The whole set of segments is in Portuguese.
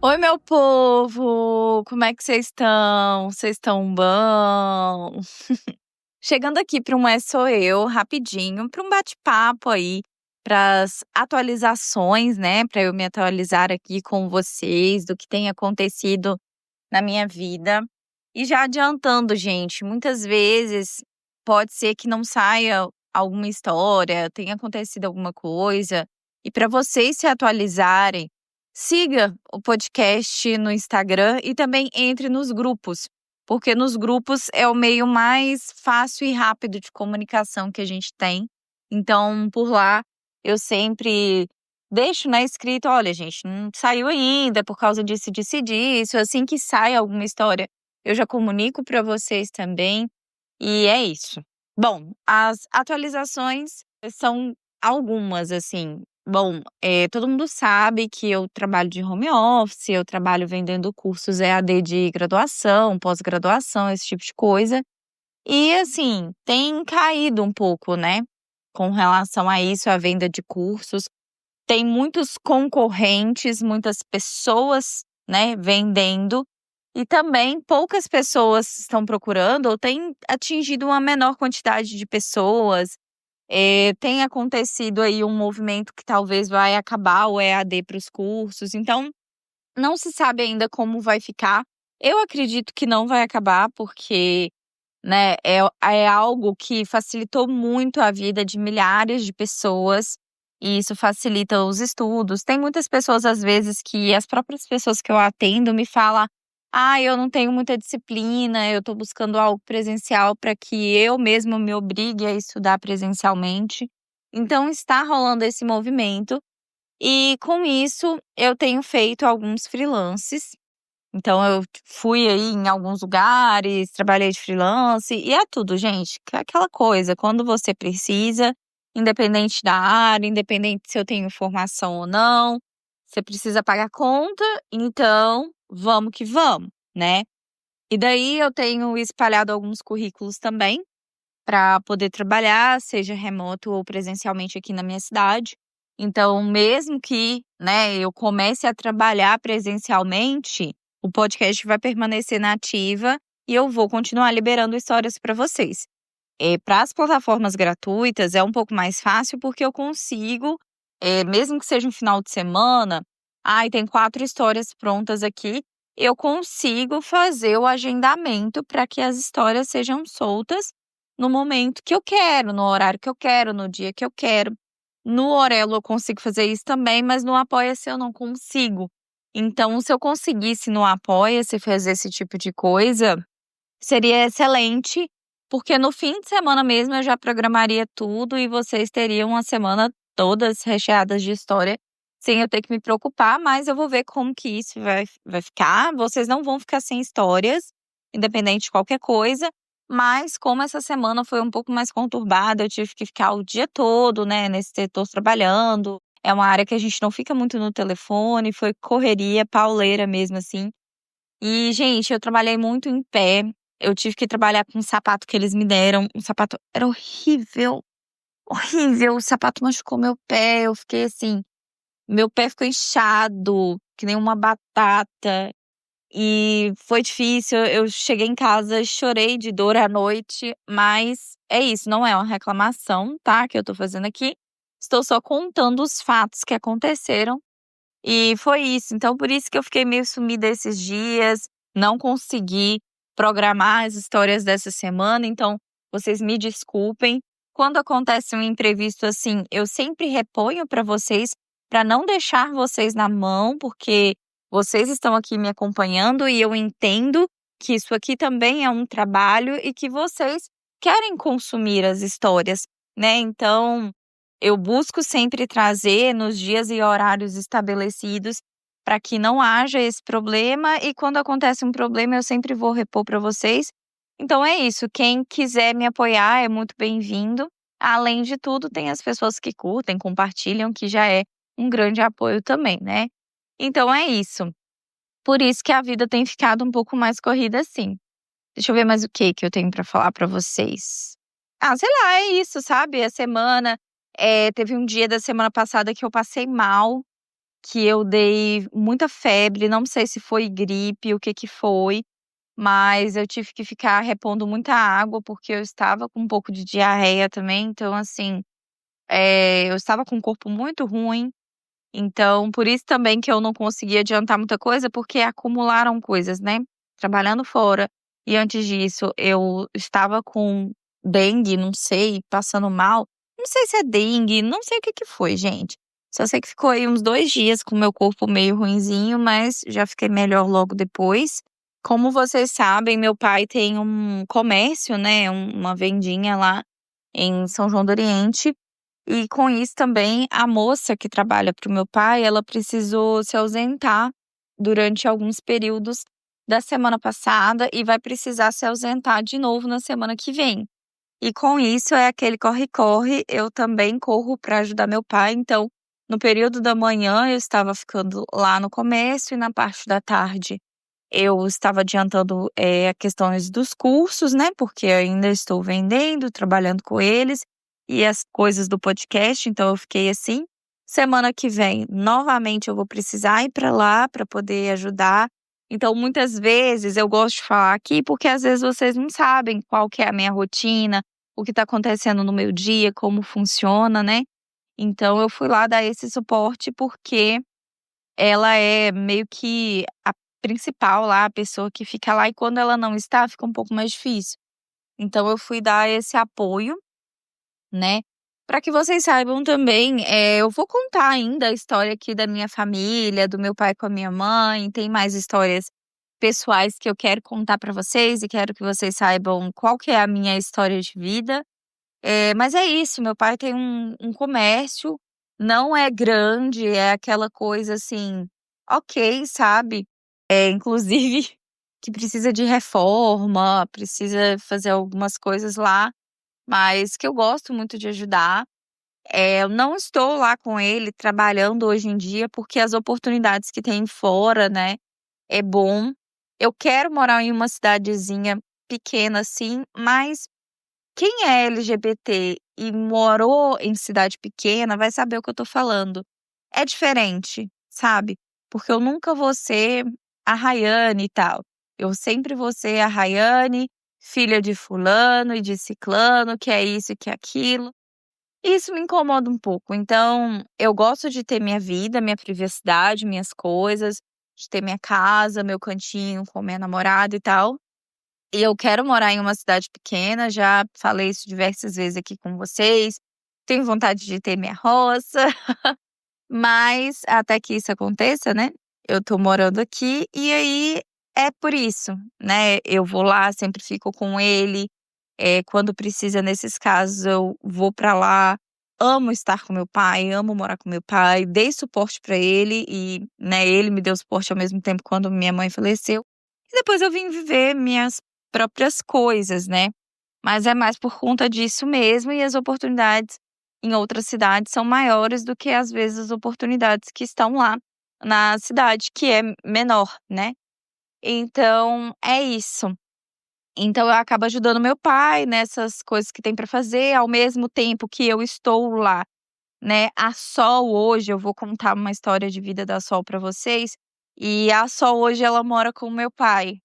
Oi, meu povo! Como é que vocês estão? Vocês estão bom? Chegando aqui para um É Sou Eu, rapidinho, para um bate-papo aí, para as atualizações, né? Para eu me atualizar aqui com vocês do que tem acontecido na minha vida. E já adiantando, gente, muitas vezes pode ser que não saia alguma história, tenha acontecido alguma coisa. E para vocês se atualizarem, siga o podcast no Instagram e também entre nos grupos, porque nos grupos é o meio mais fácil e rápido de comunicação que a gente tem. Então, por lá, eu sempre deixo, né, escrito: olha, gente, não saiu ainda por causa disso, disso e disso. Assim que sai alguma história, eu já comunico para vocês também. E é isso. Bom, as atualizações são algumas, assim. Bom, todo mundo sabe que eu trabalho de home office, eu trabalho vendendo cursos EAD de graduação, pós-graduação, esse tipo de coisa. E, assim, tem caído um pouco, né, com relação a isso, a venda de cursos. Tem muitos concorrentes, muitas pessoas, né, vendendo, e também poucas pessoas estão procurando ou tem atingido uma menor quantidade de pessoas. Tem acontecido aí um movimento que talvez vai acabar o EAD para os cursos, então não se sabe ainda como vai ficar. Eu acredito que não vai acabar, porque, né, é algo que facilitou muito a vida de milhares de pessoas, e isso facilita os estudos. Tem muitas pessoas, às vezes, que as próprias pessoas que eu atendo me falam: "Ah, eu não tenho muita disciplina, eu tô buscando algo presencial para que eu mesmo me obrigue a estudar presencialmente". Então está rolando esse movimento, e com isso eu tenho feito alguns freelances. Então eu fui aí em alguns lugares, trabalhei de freelance e é tudo, gente, que é aquela coisa, quando você precisa, independente da área, independente se eu tenho formação ou não, você precisa pagar conta, então vamos que vamos, né. E daí eu tenho espalhado alguns currículos também, para poder trabalhar, seja remoto ou presencialmente aqui na minha cidade. Então, mesmo que, né, eu comece a trabalhar presencialmente, o podcast vai permanecer na ativa e eu vou continuar liberando histórias para vocês. Para as plataformas gratuitas é um pouco mais fácil porque eu consigo, mesmo que seja um final de semana, ai, tem 4 histórias prontas aqui, eu consigo fazer o agendamento para que as histórias sejam soltas no momento que eu quero, no horário que eu quero, no dia que eu quero. No Orelo eu consigo fazer isso também, mas no Apoia-se eu não consigo. Então, se eu conseguisse no Apoia-se fazer esse tipo de coisa, seria excelente, porque no fim de semana mesmo eu já programaria tudo e vocês teriam uma semana todas recheadas de história, sem eu ter que me preocupar, mas eu vou ver como que isso vai ficar. Vocês não vão ficar sem histórias, independente de qualquer coisa, mas como essa semana foi um pouco mais conturbada, eu tive que ficar o dia todo, né, nesse setor trabalhando. É uma área que a gente não fica muito no telefone, foi correria, pauleira mesmo assim. E, gente, eu trabalhei muito em pé. Eu tive que trabalhar com um sapato que eles me deram. O sapato era horrível, horrível. O sapato machucou meu pé. Eu fiquei assim, meu pé ficou inchado, que nem uma batata. E foi difícil. Eu cheguei em casa, chorei de dor à noite, mas é isso, não é uma reclamação, tá? Que eu tô fazendo aqui. Estou só contando os fatos que aconteceram e foi isso. Então, por isso que eu fiquei meio sumida esses dias, não consegui programar as histórias dessa semana, então vocês me desculpem. Quando acontece um imprevisto assim, eu sempre reponho para vocês, para não deixar vocês na mão, porque vocês estão aqui me acompanhando e eu entendo que isso aqui também é um trabalho e que vocês querem consumir as histórias, né? Então, eu busco sempre trazer nos dias e horários estabelecidos para que não haja esse problema e quando acontece um problema eu sempre vou repor para vocês. Então é isso, quem quiser me apoiar é muito bem-vindo. Além de tudo, tem as pessoas que curtem, compartilham, que já é um grande apoio também, né. Então é isso. Por isso que a vida tem ficado um pouco mais corrida assim. Deixa eu ver mais o que eu tenho para falar para vocês. Ah, sei lá, é isso, sabe, a semana, teve um dia da semana passada que eu passei mal, que eu dei muita febre, não sei se foi gripe, o que que foi, mas eu tive que ficar repondo muita água, porque eu estava com um pouco de diarreia também, então assim, eu estava com o corpo muito ruim, então por isso também que eu não consegui adiantar muita coisa, porque acumularam coisas, né, trabalhando fora, e antes disso eu estava com dengue, não sei, passando mal, não sei se é dengue, não sei o que que foi gente, só sei que ficou aí uns 2 dias com o meu corpo meio ruinzinho, mas já fiquei melhor logo depois. Como vocês sabem, meu pai tem um comércio, né, uma vendinha lá em São João do Oriente, e com isso também a moça que trabalha para o meu pai, ela precisou se ausentar durante alguns períodos da semana passada e vai precisar se ausentar de novo na semana que vem. E com isso é aquele corre-corre, eu também corro para ajudar meu pai, então no período da manhã eu estava ficando lá no comércio e na parte da tarde eu estava adiantando, questões dos cursos, né, porque ainda estou vendendo, trabalhando com eles, e as coisas do podcast, então eu fiquei assim. Semana que vem, novamente, eu vou precisar ir para lá para poder ajudar. Então, muitas vezes, eu gosto de falar aqui, porque às vezes vocês não sabem qual que é a minha rotina, o que está acontecendo no meu dia, como funciona, né. Então eu fui lá dar esse suporte, porque ela é meio que a principal lá, a pessoa que fica lá, e quando ela não está, fica um pouco mais difícil. Então eu fui dar esse apoio, né, para que vocês saibam também, eu vou contar ainda a história aqui da minha família, do meu pai com a minha mãe, tem mais histórias pessoais que eu quero contar para vocês e quero que vocês saibam qual que é a minha história de vida. Mas é isso, meu pai tem um comércio, não é grande, é aquela coisa assim, ok, sabe, inclusive que precisa de reforma, precisa fazer algumas coisas lá, mas que eu gosto muito de ajudar. Eu não estou lá com ele trabalhando hoje em dia, porque as oportunidades que tem fora, né, é bom. Eu quero morar em uma cidadezinha pequena, assim, mas quem é LGBT e morou em cidade pequena vai saber o que eu tô falando. É diferente, sabe, porque eu nunca vou ser a Rayane e tal. Eu sempre vou ser a Rayane, filha de fulano e de ciclano, que é isso e que é aquilo. Isso me incomoda um pouco, então eu gosto de ter minha vida, minha privacidade, minhas coisas, de ter minha casa, meu cantinho com minha namorada e tal. E eu quero morar em uma cidade pequena, já falei isso diversas vezes aqui com vocês. Tenho vontade de ter minha roça, mas até que isso aconteça, né, eu tô morando aqui e aí é por isso, né, eu vou lá, sempre fico com ele, quando precisa nesses casos eu vou pra lá. Amo estar com meu pai, amo morar com meu pai, dei suporte pra ele e, né, ele me deu suporte ao mesmo tempo quando minha mãe faleceu. E depois eu vim viver minhas próprias coisas, né. Mas é mais por conta disso mesmo e as oportunidades em outras cidades são maiores do que, às vezes, as oportunidades que estão lá na cidade, que é menor, né. Então é isso. Então eu acabo ajudando meu pai nessas coisas que tem para fazer, ao mesmo tempo que eu estou lá, né. A Sol hoje eu vou contar uma história de vida da Sol para vocês, e a Sol hoje ela mora com o meu pai.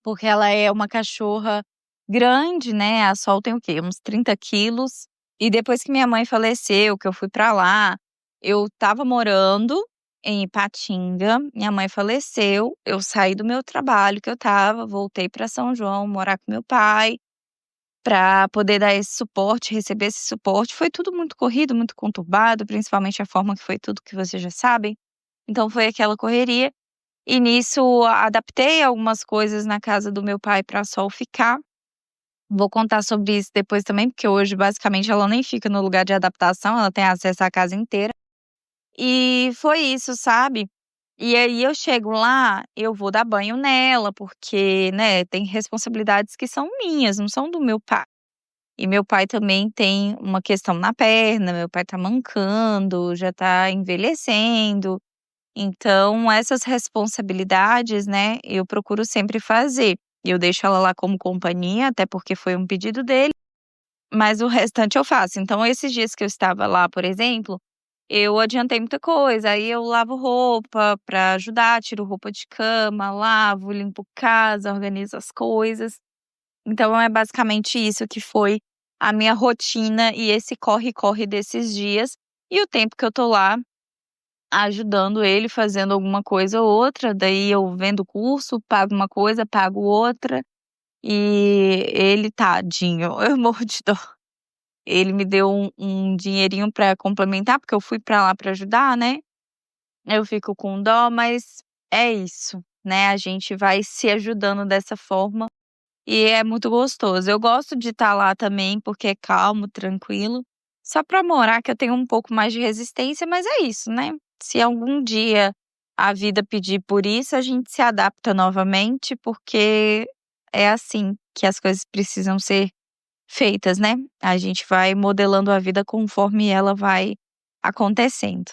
Porque ela é uma cachorra grande, né, a Sol tem o quê? Uns 30 quilos. E depois que minha mãe faleceu, que eu fui pra lá, eu estava morando em Ipatinga, minha mãe faleceu, eu saí do meu trabalho que eu estava, voltei pra São João morar com meu pai, pra poder dar esse suporte, receber esse suporte. Foi tudo muito corrido, muito conturbado, principalmente a forma que foi tudo que vocês já sabem. Então foi aquela correria. E nisso adaptei algumas coisas na casa do meu pai pra Sol ficar. Vou contar sobre isso depois também, porque hoje basicamente ela nem fica no lugar de adaptação, ela tem acesso à casa inteira. E foi isso, sabe. E aí eu chego lá, eu vou dar banho nela, porque, né, tem responsabilidades que são minhas, não são do meu pai. E meu pai também tem uma questão na perna, meu pai tá mancando, já tá envelhecendo. Então essas responsabilidades, né, eu procuro sempre fazer. Eu deixo ela lá como companhia, até porque foi um pedido dele, mas o restante eu faço. Então esses dias que eu estava lá, por exemplo, eu adiantei muita coisa. Aí eu lavo roupa pra ajudar, tiro roupa de cama, lavo, limpo casa, organizo as coisas. Então é basicamente isso que foi a minha rotina e esse corre-corre desses dias. E o tempo que eu tô lá ajudando ele, fazendo alguma coisa ou outra, daí eu vendo curso, pago uma coisa, pago outra, e ele, tadinho, eu morro de dó. Ele me deu um dinheirinho pra complementar, porque eu fui pra lá pra ajudar, né. Eu fico com dó, mas é isso, né, a gente vai se ajudando dessa forma e é muito gostoso. Eu gosto de estar lá também, porque é calmo, tranquilo. Só pra morar que eu tenho um pouco mais de resistência, mas é isso, né. Se algum dia a vida pedir por isso, a gente se adapta novamente, porque é assim que as coisas precisam ser feitas, né. A gente vai modelando a vida conforme ela vai acontecendo.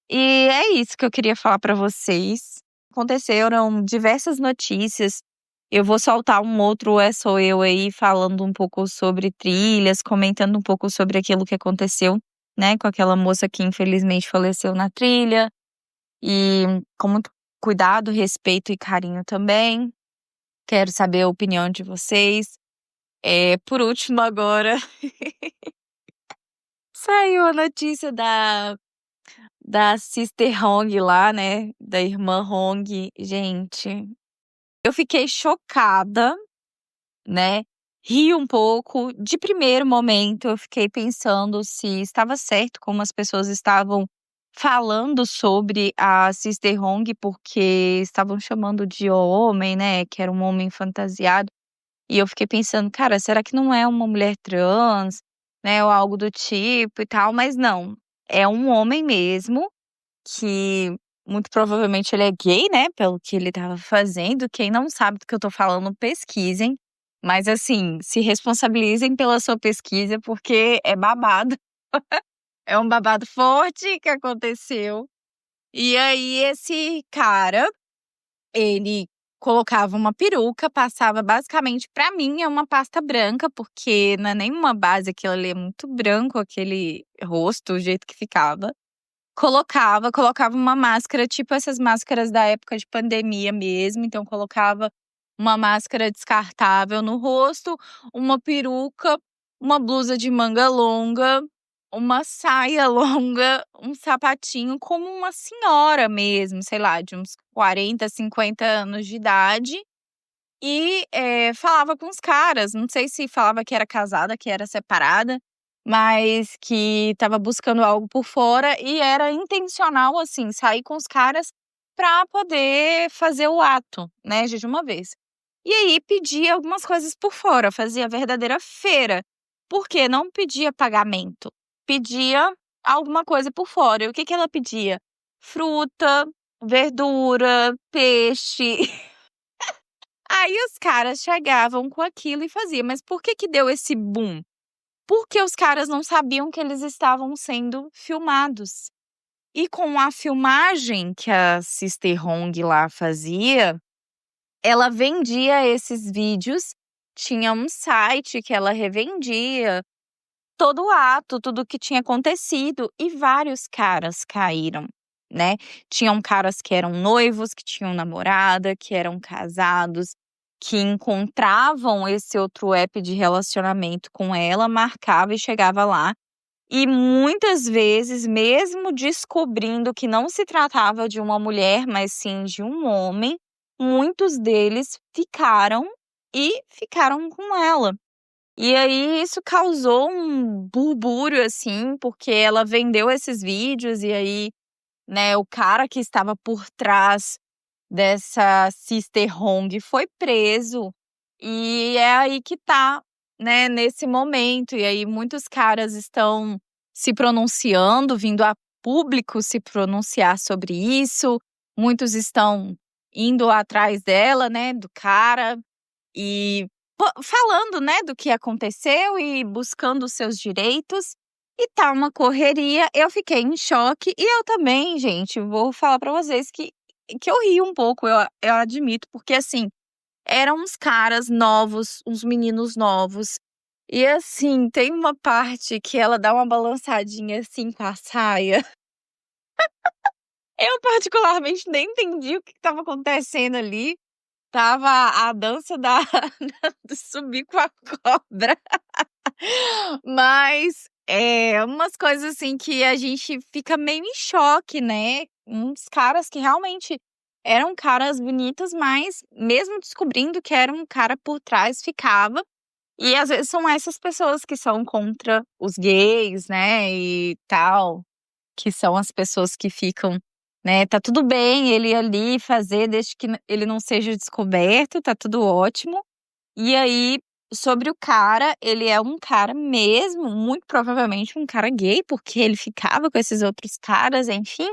E é isso que eu queria falar pra vocês. Aconteceram diversas notícias. Eu vou soltar um outro "É Sou Eu" aí, falando um pouco sobre trilhas, comentando um pouco sobre aquilo que aconteceu, né, com aquela moça que infelizmente faleceu na trilha, e com muito cuidado, respeito e carinho também. Quero saber a opinião de vocês. Por último agora, saiu a notícia da Sister Hong lá, né, da irmã Hong. Gente, eu fiquei chocada, né, ri um pouco. De primeiro momento eu fiquei pensando se estava certo como as pessoas estavam falando sobre a Sister Hong, porque estavam chamando de homem, né, que era um homem fantasiado. E eu fiquei pensando: "Cara, será que não é uma mulher trans, né, ou algo do tipo e tal?", mas não, é um homem mesmo, que muito provavelmente ele é gay, né, pelo que ele estava fazendo. Quem não sabe do que eu tô falando, pesquisem, mas assim, se responsabilizem pela sua pesquisa, porque é babado, é um babado forte que aconteceu. E aí esse cara, ele colocava uma peruca, passava basicamente pra mim é uma pasta branca, porque não é nenhuma base, aquilo ali é muito branco, aquele rosto, o jeito que ficava. Colocava uma máscara, tipo essas máscaras da época de pandemia mesmo, então colocava uma máscara descartável no rosto, uma peruca, uma blusa de manga longa, uma saia longa, um sapatinho como uma senhora mesmo, sei lá, de uns 40, 50 anos de idade. E, falava com os caras, não sei se falava que era casada, que era separada, mas que estava buscando algo por fora e era intencional, assim, sair com os caras pra poder fazer o ato, né, de uma vez. E aí pedia algumas coisas por fora, fazia a verdadeira feira, porque não pedia pagamento, pedia alguma coisa por fora. E o que que ela pedia? Fruta, verdura, peixe. Aí os caras chegavam com aquilo e fazia, mas por que que deu esse boom? Porque os caras não sabiam que eles estavam sendo filmados. E com a filmagem que a Sister Hong lá fazia, ela vendia esses vídeos, tinha um site que ela revendia todo o ato, tudo o que tinha acontecido, e vários caras caíram, né. Tinham caras que eram noivos, que tinham namorada, que eram casados, que encontravam esse outro app de relacionamento com ela, marcava e chegava lá. E muitas vezes, mesmo descobrindo que não se tratava de uma mulher, mas sim de um homem, muitos deles ficaram com ela. E aí isso causou um burburinho, assim, porque ela vendeu esses vídeos e aí, né, o cara que estava por trás dessa Sister Hong foi preso, e é aí que tá, né, nesse momento. E aí muitos caras estão se pronunciando, vindo a público se pronunciar sobre isso, muitos estão indo atrás dela, né, do cara, e falando, né, do que aconteceu e buscando os seus direitos, e tá uma correria. Eu fiquei em choque e eu também, gente, vou falar pra vocês que eu ri um pouco, eu admito, porque assim, eram uns caras novos, uns meninos novos, e assim, tem uma parte que ela dá uma balançadinha assim com a saia. Eu particularmente nem entendi o que estava acontecendo ali. Tava a dança da do subir com a cobra. Mas, umas coisas assim que a gente fica meio em choque, né. Uns caras que realmente eram caras bonitos, mas mesmo descobrindo que era um cara por trás, ficava. E às vezes são essas pessoas que são contra os gays, né, e tal, que são as pessoas que ficam, né, tá tudo bem ele ali fazer desde que ele não seja descoberto, tá tudo ótimo. E aí, sobre o cara, ele é um cara mesmo, muito provavelmente um cara gay, porque ele ficava com esses outros caras, enfim,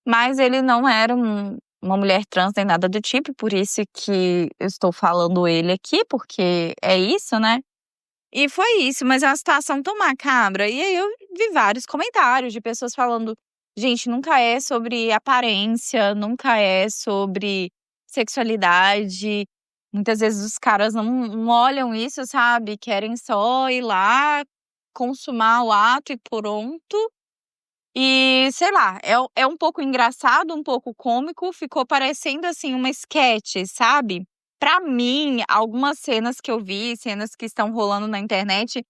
mas ele não era uma mulher trans nem nada do tipo, por isso que eu estou falando ele aqui, porque é isso, né. E foi isso, mas é uma situação tão macabra. E aí eu vi vários comentários de pessoas falando: "Gente, nunca é sobre aparência, nunca é sobre sexualidade". Muitas vezes os caras não olham isso, sabe, querem só ir lá, consumar o ato e pronto. E sei lá, é um pouco engraçado, um pouco cômico, ficou parecendo, assim, uma esquete, sabe. Pra mim, algumas cenas que eu vi, cenas que estão rolando na internet,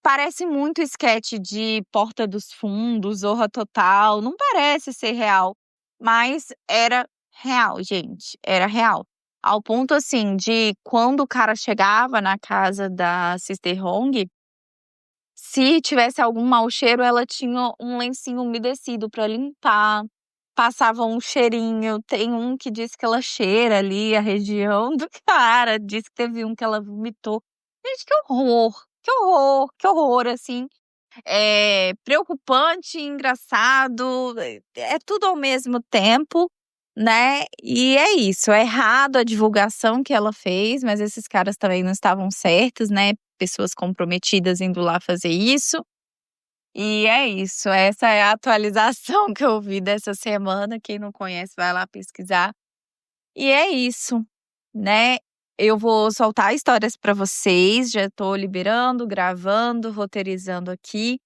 parece muito esquete de Porta dos Fundos, Zorra Total, não parece ser real, mas era real, gente, era real. Ao ponto, assim, de quando o cara chegava na casa da Sister Hong, se tivesse algum mau cheiro, ela tinha um lencinho umedecido pra limpar, passava um cheirinho. Tem um que diz que ela cheira ali a região do cara, diz que teve um que ela vomitou. Gente, que horror, que horror, que horror, assim. É preocupante, engraçado, é tudo ao mesmo tempo, né. E é isso, é errado a divulgação que ela fez, mas esses caras também não estavam certos, né, pessoas comprometidas indo lá fazer isso. E é isso, essa é a atualização que eu vi dessa semana, quem não conhece vai lá pesquisar. E é isso, né. Eu vou soltar histórias para vocês, já tô liberando, gravando, roteirizando aqui.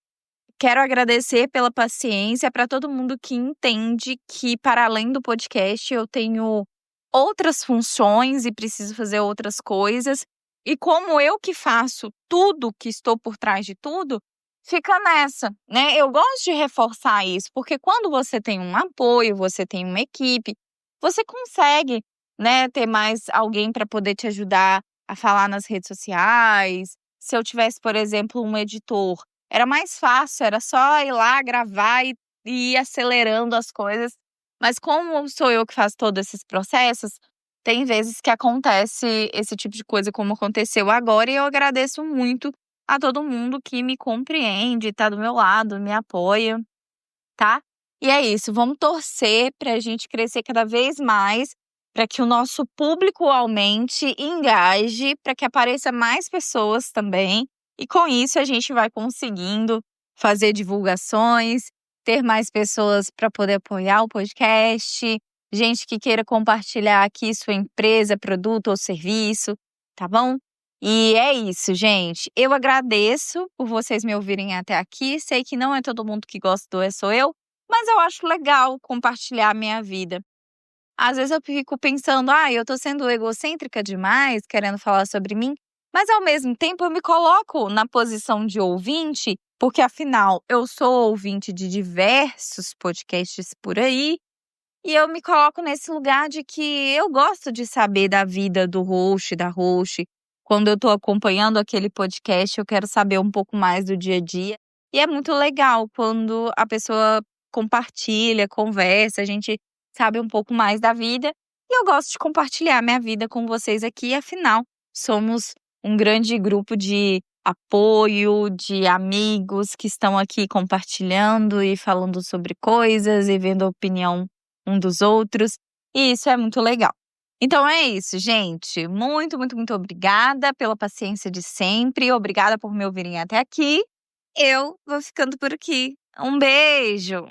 Quero agradecer pela paciência, para todo mundo que entende que, para além do podcast, eu tenho outras funções e preciso fazer outras coisas. E como eu que faço tudo, que estou por trás de tudo, fica nessa, né? Eu gosto de reforçar isso, porque quando você tem um apoio, você tem uma equipe, você consegue, né, ter mais alguém para poder te ajudar a falar nas redes sociais. Se eu tivesse, por exemplo, um editor, era mais fácil, era só ir lá gravar e ir acelerando as coisas, mas como sou eu que faço todos esses processos, tem vezes que acontece esse tipo de coisa como aconteceu agora, e eu agradeço muito a todo mundo que me compreende, tá do meu lado, me apoia, tá. E é isso, vamos torcer pra gente crescer cada vez mais, para que o nosso público aumente, engaje, para que apareça mais pessoas também, e com isso a gente vai conseguindo fazer divulgações, ter mais pessoas para poder apoiar o podcast, gente que queira compartilhar aqui sua empresa, produto ou serviço, tá bom? E é isso, gente. Eu agradeço por vocês me ouvirem até aqui. Sei que não é todo mundo que gosta do É Sou Eu, mas eu acho legal compartilhar a minha vida. Às vezes eu fico pensando: "Ah, eu tô sendo egocêntrica demais, querendo falar sobre mim", mas ao mesmo tempo eu me coloco na posição de ouvinte, porque afinal eu sou ouvinte de diversos podcasts por aí, e eu me coloco nesse lugar de que eu gosto de saber da vida do host, da host. Quando eu tô acompanhando aquele podcast, eu quero saber um pouco mais do dia a dia. E é muito legal quando a pessoa compartilha, conversa, a gente sabe um pouco mais da vida. E eu gosto de compartilhar minha vida com vocês aqui, afinal, somos um grande grupo de apoio, de amigos que estão aqui compartilhando e falando sobre coisas e vendo a opinião um dos outros, e isso é muito legal. Então é isso, gente. Muito, muito, muito obrigada pela paciência de sempre. Obrigada por me ouvirem até aqui. Eu vou ficando por aqui. Um beijo.